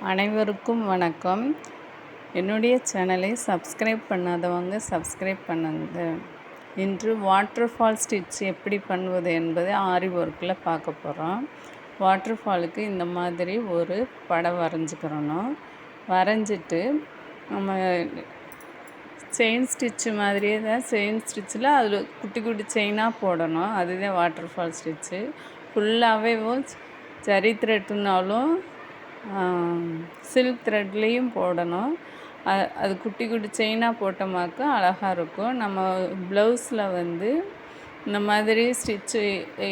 அனைவருக்கும் வணக்கம். என்னுடைய சேனலை சப்ஸ்கிரைப் பண்ணாதவங்க சப்ஸ்கிரைப் பண்ணுங்க. இன்று வாட்டர்ஃபால் ஸ்டிச் எப்படி பண்ணுவது என்பதை ஆரி ஒர்க்கில் பார்க்க போகிறோம். வாட்டர்ஃபாலுக்கு இந்த மாதிரி ஒரு படம் வரைஞ்சிக்கிறணும். வரைஞ்சிட்டு நம்ம செயின் ஸ்டிச்சு மாதிரியே தான் செயின் ஸ்டிச்சில் அதில் குட்டி குட்டி செயினாக போடணும். அதுதான் வாட்டர்ஃபால் ஸ்டிச்சு. ஃபுல்லாகவே ஜரி த்ரெட்டுனாலும் சில்க் த்ரெட்லேயும் போடணும். அது குட்டி குட்டி செயினாக போட்டோமாக்கா அழகாக இருக்கும். நம்ம ப்ளவுஸில் இந்த மாதிரி ஸ்டிச்சு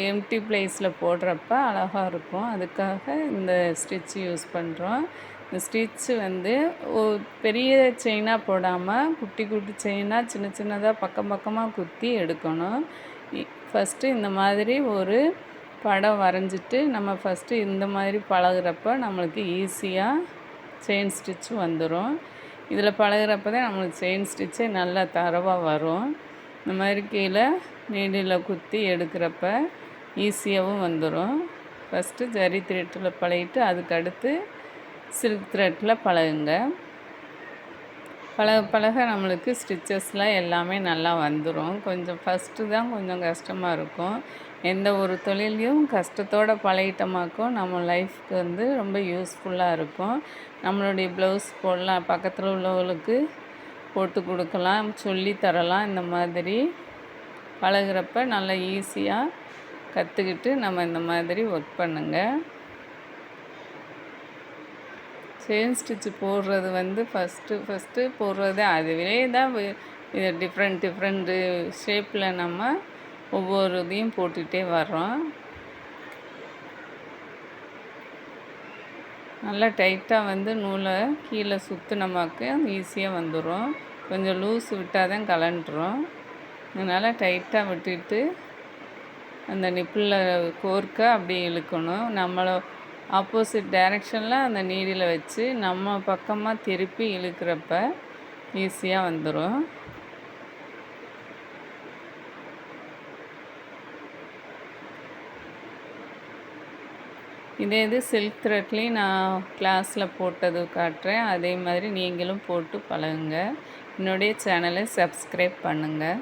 எம்டி ப்ளேஸில் போடுறப்ப அழகாக இருக்கும். அதுக்காக இந்த ஸ்டிச்சு யூஸ் பண்ணுறோம். இந்த ஸ்டிச்சு பெரிய செயினாக போடாமல் குட்டி குட்டி செயினாக சின்ன சின்னதாக பக்கம் பக்கமாக குத்தி எடுக்கணும். ஃபஸ்ட்டு இந்த மாதிரி ஒரு படம் வரைஞ்சிட்டு நம்ம ஃபஸ்ட்டு இந்த மாதிரி பழகிறப்ப நம்மளுக்கு ஈஸியாக செயின் ஸ்டிச்சு வந்துடும். இதில் பழகிறப்ப தான் நம்மளுக்கு செயின் ஸ்டிச்சே நல்லா தரவாக வரும். இந்த மாதிரி கீழே நீடில் குத்தி எடுக்கிறப்ப ஈஸியாகவும் வந்துடும். ஃபஸ்ட்டு ஜரி த்ரெட்டில் பழகிட்டு அதுக்கடுத்து சில்க் த்ரெட்டில் பழகுங்க. பழக பழக நம்மளுக்கு ஸ்டிச்சஸ்லாம் எல்லாமே நல்லா வந்துடும். கொஞ்சம் ஃபஸ்ட்டு தான் கொஞ்சம் கஷ்டமாக இருக்கும். எந்த ஒரு தொழிலையும் கஷ்டத்தோடு பழகிட்டோமாக்கும் நம்ம லைஃப்க்கு ரொம்ப யூஸ்ஃபுல்லாக இருக்கும். நம்மளுடைய ப்ளவுஸ் போடலாம், பக்கத்தில் உள்ளவங்களுக்கு போட்டு கொடுக்கலாம், சொல்லி தரலாம். இந்த மாதிரி பழகிறப்ப நல்லா ஈஸியாக கற்றுக்கிட்டு நம்ம இந்த மாதிரி ஒர்க் பண்ணுங்கள். செயின் ஸ்டிச்சு போடுறது ஃபஸ்ட்டு போடுறது அதுவே தான் இது டிஃப்ரெண்ட்டு ஷேப்பில் நம்ம ஒவ்வொரு இதையும் போட்டுகிட்டே வர்றோம். நல்லா டைட்டாக நூலை கீழே சுற்றினமாக்கு ஈஸியாக வந்துடும். கொஞ்சம் லூஸ் விட்டால் தான் கலண்டுரும். அதனால் டைட்டாக விட்டுட்டு அந்த நிப்பிளில் கோர்க்க அப்படி இழுக்கணும். நம்மளை ஆப்போசிட் டைரெக்ஷனில் அந்த நீடில் வச்சு நம்ம பக்கமாக திருப்பி இழுக்கிறப்ப ஈஸியாக வந்துடும். இது சில்க் த்ரெட்லேயும் நான் கிளாஸில் போட்டது காட்டுறேன். அதே மாதிரி நீங்களும் போட்டு பழகுங்க. என்னுடைய சேனலை சப்ஸ்கிரைப் பண்ணுங்கள்.